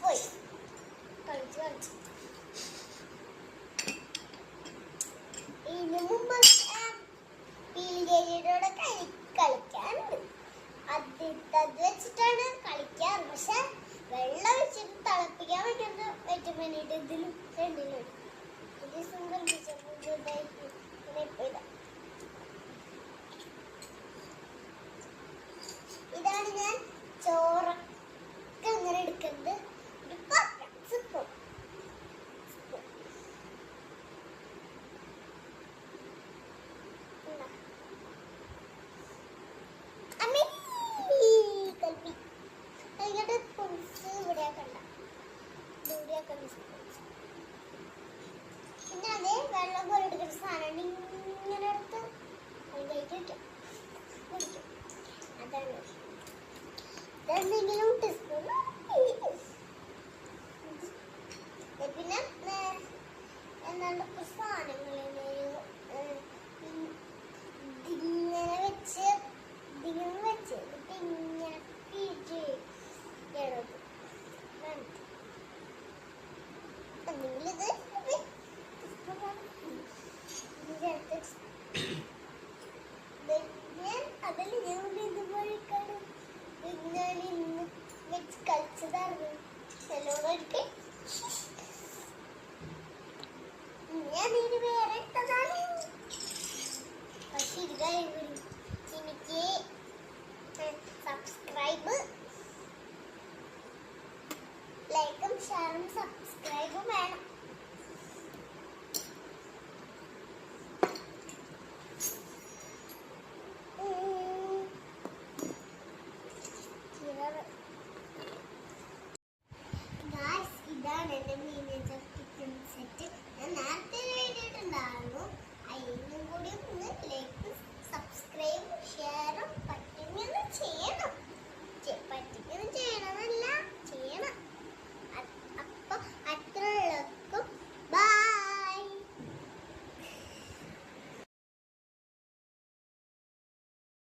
പോയി കളിച്ചു ഇതിനു മുമ്പ് പീലിയോടെ കളിക്കാറുണ്ട്. അത് വെച്ചിട്ടാണ് കളിക്കാറ്. പക്ഷെ വെള്ളം വെച്ചിട്ട് തിളപ്പിക്കാൻ വേണ്ടിയിട്ട് ഇതിലും രണ്ടിലും ഇത് സുന്ദർ ഇതാണ് ഞാൻ ചോറൊക്കെ അങ്ങനെ എടുക്കുന്നത്. പിന്നെ അതേ വെള്ളം പോലെ എടുക്കുന്ന സാധനം ഇങ്ങനെ എടുത്ത് കുടിക്കും. അതാണ് ഇതെന്തെങ്കിലും ടീസ്പൂൺ. പിന്നെ എന്താണ് സാധനങ്ങൾ ഇതിങ്ങനെ വെച്ച് ഇങ്ങനെ കളിച്ചതാണ് ചിലവർക്ക്. ഞാൻ ഇത് വേറെ ഇട്ടതാണ്. പക്ഷെ ഇത് എനിക്ക് സബ്സ്ക്രൈബ് ലൈക്കും ഷെയറും സബ്സ്ക്രൈബും വേണം.